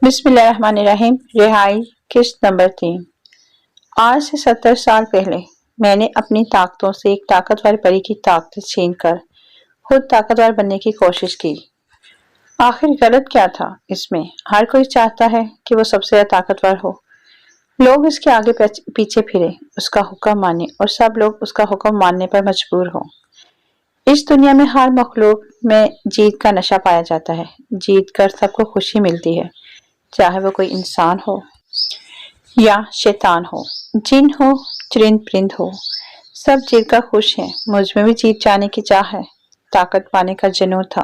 बिस्मिल्लाहिर्रहमानिर्रहीम। रिहाई किस्त नंबर 3। आज से 70 साल पहले मैंने अपनी ताकतों से एक ताकतवर परी की ताकत छीनकर खुद ताकतवर बनने की कोशिश की। आखिर गलत क्या था इसमें? हर कोई चाहता है कि वो सबसे ज्यादा ताकतवर हो, लोग इसके आगे पीछे फिरे, उसका हुक्म माने और सब लोग उसका हुक्म मानने पर मजबूर हो। इस दुनिया में हर मखलूक में जीत का नशा पाया जाता है। जीत कर सबको खुशी मिलती है, चाहे वो कोई इंसान हो या शैतान हो, जिन हो, चरिंद परिंद हो, सब जीत कर खुश हैं। मुझ में भी जीत जाने की चाह है, ताकत पाने का जुनून था।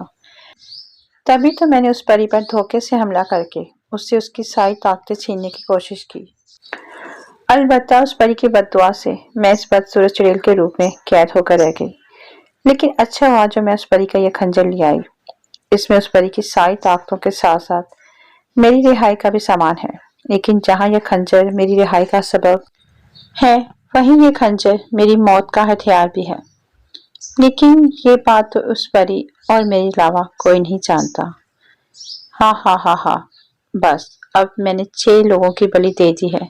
तभी तो मैंने उस परी पर धोखे से हमला करके उससे उसकी सारी ताकतें छीनने की कोशिश की। अलबत्ता उस परी की बददुआ से मैं इस बदसूरत चुड़ैल के रूप में कैद होकर रह गई। लेकिन अच्छा हुआ जो मैं उस परी का यह खंजर ले आई। इसमें उस परी की सारी ताकतों के साथ साथ मेरी रिहाई का भी सामान है। लेकिन जहाँ यह खंजर मेरी रिहाई का सबब है, वहीं ये खंजर मेरी मौत का हथियार भी है। लेकिन ये बात तो उस परी और मेरे अलावा कोई नहीं जानता। हाँ हाँ हाँ हाँ, बस अब मैंने 6 लोगों की बलि दे दी है।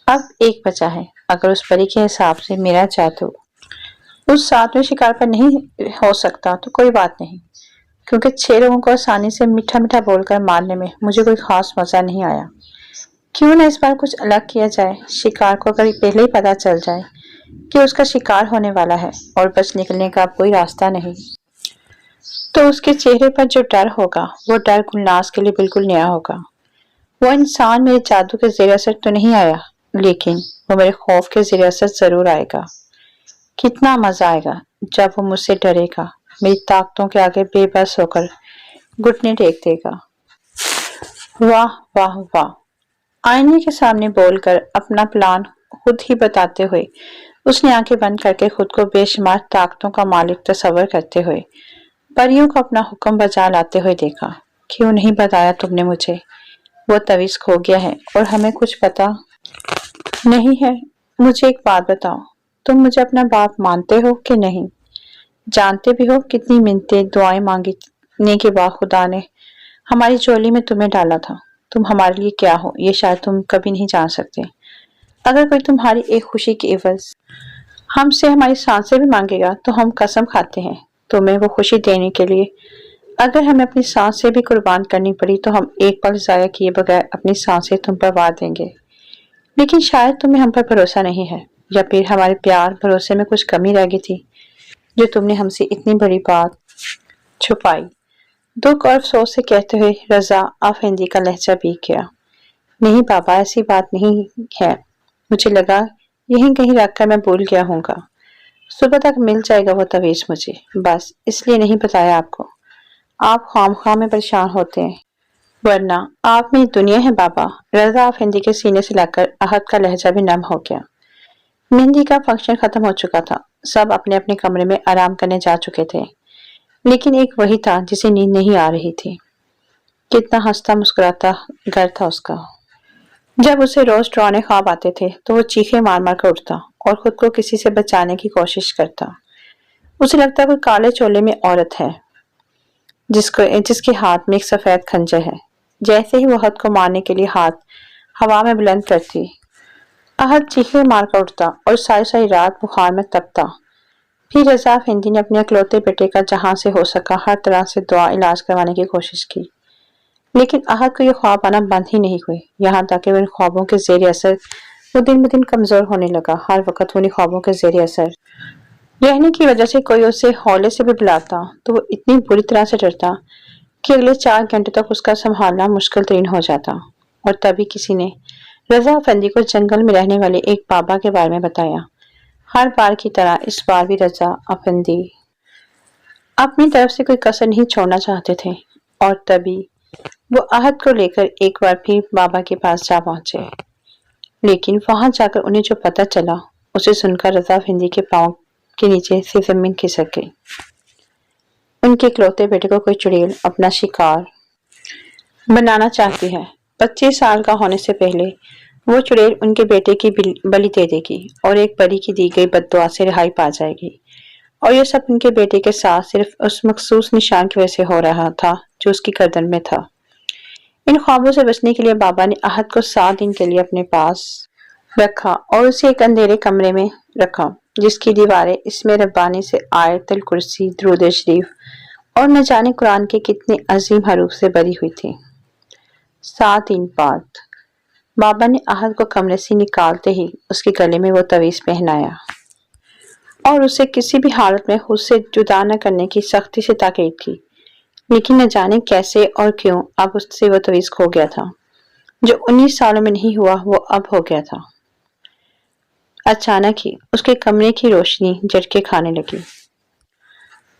अब एक बचा है। अगर उस परी के हिसाब से मेरा जादू उस 7वें शिकार पर नहीं हो सकता तो कोई बात नहीं, क्योंकि 6 लोगों को आसानी से मीठा मीठा बोलकर मारने में मुझे कोई खास मजा नहीं आया। क्यों ना इस बार कुछ अलग किया जाए। शिकार को अगर पहले ही पता चल जाए कि उसका शिकार होने वाला है और बच निकलने का अब कोई रास्ता नहीं, तो उसके चेहरे पर जो डर होगा वो डर गुलनाज के लिए बिल्कुल नया होगा। वो इंसान मेरे जादू के ज़ेर असर तो नहीं आया, लेकिन वो मेरे खौफ के ज़ेर असर जरूर आएगा। कितना मजा आएगा जब वो मुझसे डरेगा, मेरी ताकतों के आगे बेबस होकर घुटने टेक देगा। वाह वाह वाह। आईने के सामने बोलकर अपना प्लान खुद ही बताते हुए उसने आंखें बंद करके खुद को बेशुमार ताकतों का मालिक तस्वर करते हुए परियों को अपना हुक्म बजा लाते हुए देखा। क्यों नहीं बताया तुमने मुझे? वो तवीज खो गया है और हमें कुछ पता नहीं है। मुझे एक बात बताओ, तुम मुझे अपना बाप मानते हो कि नहीं? जानते भी हो कितनी मिन्नतें दुआएं मांगने के बाद खुदा ने हमारी झोली में तुम्हें डाला था। तुम हमारे लिए क्या हो ये शायद तुम कभी नहीं जान सकते। अगर कोई तुम्हारी एक खुशी के एवज हमसे हमारी सांसें भी मांगेगा तो हम कसम खाते हैं तुम्हें वो खुशी देने के लिए अगर हमें अपनी सांसें भी कुर्बान करनी पड़ी तो हम एक पल जाया किए बगैर अपनी सांसें तुम पर वार देंगे। लेकिन शायद तुम्हें हम पर भरोसा नहीं है, या फिर हमारे प्यार भरोसे में कुछ कमी रह गई थी जो तुमने हमसे इतनी बड़ी बात छुपाई। दुख और अफसोस से कहते हुए रजा अफेंदी का लहजा भीग गया। नहीं बाबा, ऐसी बात नहीं है। मुझे लगा यहीं कहीं रखकर मैं भूल गया हूँगा। सुबह तक मिल जाएगा वो तवीज मुझे, बस इसलिए नहीं बताया आपको। आप खामखा में परेशान होते हैं, वरना आप में दुनिया है बाबा। रजा अफेंदी के सीने से लगकर अहद का लहजा भी नम हो गया। मेहंदी का फंक्शन खत्म हो चुका था। सब अपने अपने कमरे में आराम करने जा चुके थे, लेकिन एक वही था जिसे नींद नहीं आ रही थी। कितना हंसता मुस्कुराता घर था उसका। जब उसे रोज डरावने ख्वाब आते थे तो वो चीखे मार मार कर उठता और खुद को किसी से बचाने की कोशिश करता। उसे लगता कोई काले चोले में औरत है जिसके हाथ में एक सफेद खंजर है। जैसे ही वो अहद को मारने के लिए हाथ हवा में बुलंद करती, अहद चीखे मार कर उठता और सारी सारी रात बुखार में तपता। फिर रजा अफेंदी ने अपने अकलौते बेटे का जहां से हो सका हर तरह से दुआ इलाज करवाने की कोशिश की, लेकिन अहद को ये ख्वाब आना बंद ही नहीं हुए। यहाँ तक कि उन ख्वाबों के जेर असर वो दिन ब दिन कमजोर होने लगा। हर वक्त उन्हीं ख्वाबों के जेर असर रहने की वजह से कोई उसे हौले से भी बुलाता तो वो इतनी बुरी तरह से डरता कि अगले 4 घंटे तक उसका संभालना मुश्किल तरीन हो जाता। और तभी किसी ने रजा अफेंदी को जंगल में रहने वाले एक बाबा के बारे में बताया। हर बार की तरह इस बार भी रजा अफेंदी अपनी तरफ से कोई कसर नहीं छोड़ना चाहते थे, और तभी वो अहद को लेकर एक बार फिर बाबा के पास जा पहुंचे। लेकिन वहां जाकर उन्हें जो पता चला उसे सुनकर रजा अफेंदी के पांव के नीचे से जमीन खिसक गई। उनके इकलौते बेटे को कोई चुड़ैल अपना शिकार बनाना चाहती है। 25 साल का होने से पहले वो चुड़ैल उनके बेटे की बलि दे देगी और एक परी की दी गई बद्दुआ से रिहाई पा जाएगी। और ये सब उनके बेटे के साथ सिर्फ उस मखसूस निशान की वजह से हो रहा था जो उसकी गर्दन में था। ان خوابوں سے بچنے کے لیے بابا نے احد کو 7 دن کے لیے اپنے پاس رکھا اور اسے ایک اندھیرے کمرے میں رکھا جس کی دیواریں اسم ربانی سے آیت الکرسی، درود شریف اور نہ جانے قرآن کے کتنے عظیم حروف سے بری ہوئی تھی۔ 7 دن بعد بابا نے احد کو کمرے سے نکالتے ہی اس کے گلے میں وہ تعویذ پہنایا اور اسے کسی بھی حالت میں خود سے جدا نہ کرنے کی سختی سے تاکید کی، لیکن نہ جانے کیسے اور کیوں اب اس سے وہ تعویذ کھو گیا تھا۔ جو 19 سالوں میں نہیں ہوا وہ اب ہو گیا تھا۔ اچانک ہی اس کے کمرے کی روشنی جھٹکے کھانے لگی۔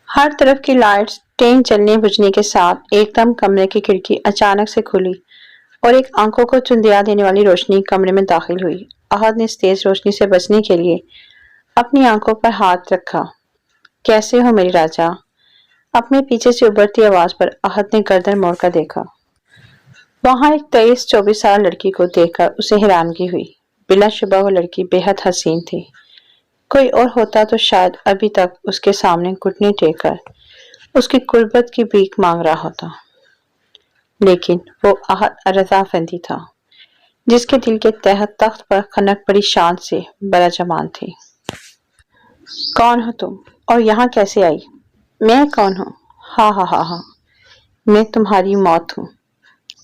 ہر طرف کی لائٹس ٹین چلنے بجھنے کے ساتھ ایک دم کمرے کی کھڑکی اچانک سے کھلی اور ایک آنکھوں کو چندیا دینے والی روشنی کمرے میں داخل ہوئی۔ احد نے اس تیز روشنی سے بچنے کے لیے اپنی آنکھوں پر ہاتھ رکھا۔ کیسے ہو میری راجا؟ اپنے پیچھے سے ابھرتی آواز پر احد نے گردن موڑ کر دیکھا۔ وہاں ایک 23-24 سالہ لڑکی کو دیکھ کر اسے حیرانگی ہوئی۔ بلا شبہ وہ لڑکی بے حد حسین تھی۔ کوئی اور ہوتا تو شاید ابھی تک اس کے سامنے گھٹنے ٹیک کر اس کی قربت کی بھیک مانگ رہا ہوتا، لیکن وہ احد رضافندی تھا جس کے دل کے تحت تخت پر خنک بڑی شان سے براجمان تھی۔ کون ہو تم اور یہاں کیسے آئی؟ میں کون ہوں؟ ہاں ہاں ہاں ہاں، میں تمہاری موت ہوں۔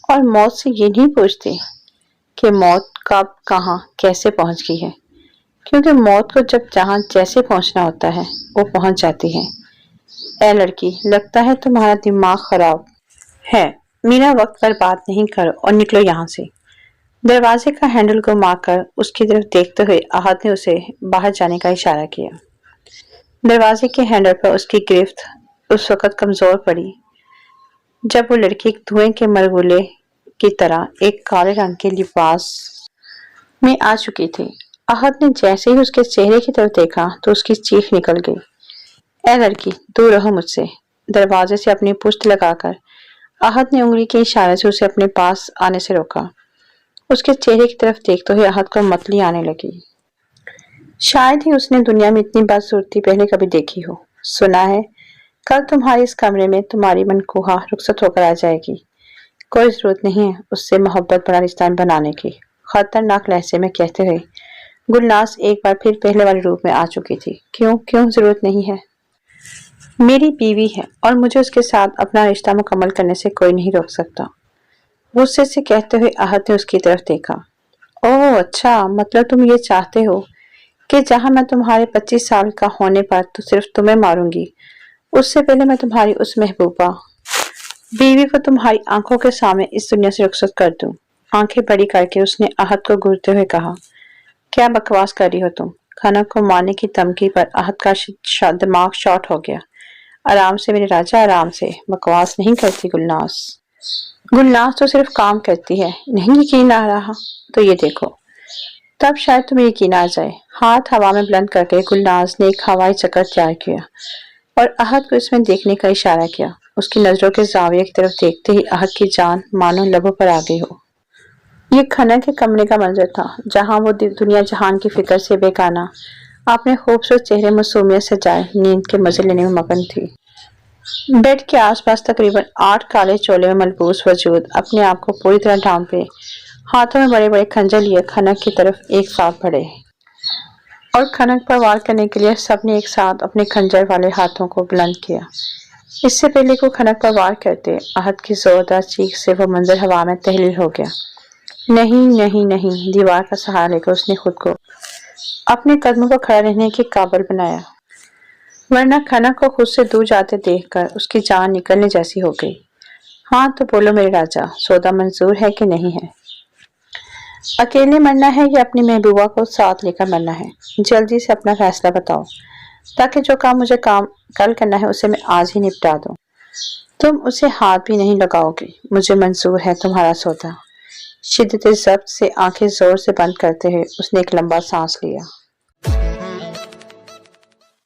اور موت سے یہ نہیں پوچھتے کہ موت کب کہاں کیسے پہنچ گئی ہے، کیونکہ موت کو جب جہاں جیسے پہنچنا ہوتا ہے وہ پہنچ جاتی ہے۔ اے لڑکی، لگتا ہے تمہارا دماغ خراب ہے، میرا وقت برباد نہیں کرو اور نکلو یہاں سے۔ دروازے کا ہینڈل گھما کر اس کی طرف دیکھتے ہوئے احد نے اسے باہر جانے کا اشارہ کیا۔ دروازے کے ہینڈل پر اس کی گرفت اس وقت کمزور پڑی جب وہ لڑکی دھوئیں کے مرغولے کی طرح ایک کالے رنگ کے لباس میں آ چکی تھی۔ احد نے جیسے ہی اس کے چہرے کی طرف دیکھا تو اس کی چیخ نکل گئی۔ اے لڑکی، دور رہو مجھ سے۔ دروازے سے اپنی پشت لگا کر احد نے انگلی کے اشارے سے اسے اپنے پاس آنے سے روکا۔ اس کے چہرے کی طرف دیکھتے ہوئے احد کو متلی آنے لگی۔ شاید ہی اس نے دنیا میں اتنی بدصورتی پہلے کبھی دیکھی ہو۔ سنا ہے کل تمہارے اس کمرے میں تمہاری منکوحہ رخصت ہو کر آ جائے گی۔ کوئی ضرورت نہیں ہے اس سے محبت بڑا رشتہ بنانے کی، خطرناک لہجے میں کہتے ہوئے گلناز ایک بار پھر پہلے والے روپ میں آ چکی تھی۔ کیوں ضرورت نہیں ہے؟ میری بیوی ہے اور مجھے اس کے ساتھ اپنا رشتہ مکمل کرنے سے کوئی نہیں روک سکتا۔ غصے سے کہتے ہوئے احد نے اس کی طرف دیکھا۔ اوہ اچھا، مطلب تم یہ چاہتے ہو کہ جہاں میں تمہارے 25 سال کا ہونے پر تو صرف تمہیں ماروں گی، اس سے پہلے میں تمہاری اس محبوبہ بیوی کو تمہاری آنکھوں کے سامنے اس دنیا سے رخصت کر دوں۔ آنکھیں بڑی کر کے اس نے احد کو گھورتے ہوئے کہا، کیا بکواس کر رہی ہو تم؟ خنک کو مارنے کی دھمکی پر احد کا دماغ شارٹ ہو گیا۔ آرام سے میرے راجا، آرام سے، بکواس نہیں کرتی گلناز۔ گلناز تو صرف کام کرتی ہے۔ نہیں یقین آ رہا تو یہ دیکھو، تب شاید تمہیں یقین آ جائے۔ ہاتھ ہوا میں بلند کر کے گلناز نے ایک ہوائی چکر تیار کیا اور احد کو اس میں دیکھنے کا اشارہ کیا۔ اس کی نظروں کے زاویے کی طرف دیکھتے ہی احد کی جان مانو لبوں پر آ گئی ہو۔ یہ کھنک کے کمرے کا منظر تھا جہاں وہ دنیا جہان کی فکر سے بیگانہ اپنے خوبصورت چہرے معصومیت سے جائے نیند کے مزے لینے میں مگن تھی۔ بیڈ کے آس پاس تقریباً 8 کالے چولے میں ملبوس وجود اپنے آپ کو پوری طرح ڈھانپے ہاتھوں میں بڑے بڑے کھنجر لیے کھنک کی طرف ایک ساتھ بڑھے، اور کھنک پر وار کرنے کے لیے سب نے ایک ساتھ اپنے کھنجر والے ہاتھوں کو بلند کیا۔ اس سے پہلے کو کھنک پر وار کرتے احد کی زوردار چیخ سے وہ منظر ہوا میں تحلیل ہو گیا۔ نہیں نہیں نہیں، دیوار کا سہارا لے کر اس نے خود کو اپنے قدموں پر کھڑا رہنے کے قابل بنایا، ورنہ کھنک کو خود سے دور جاتے دیکھ کر اس کی جان نکلنے جیسی ہو گئی۔ ہاں تو بولو میرے راجا، سودا منظور ہے کہ نہیں ہے؟ اکیلے مرنا ہے یا اپنی محبوبہ کو ساتھ لے کر مرنا ہے؟ جلدی سے اپنا فیصلہ بتاؤ تاکہ جو کام مجھے کل کرنا ہے اسے میں آج ہی نپٹا دوں۔ تم اسے ہاتھ بھی نہیں لگاؤ گی، مجھے منظور ہے تمہارا سودا۔ شدت ضبط سے آنکھیں زور سے بند کرتے ہوئے اس نے ایک لمبا سانس لیا۔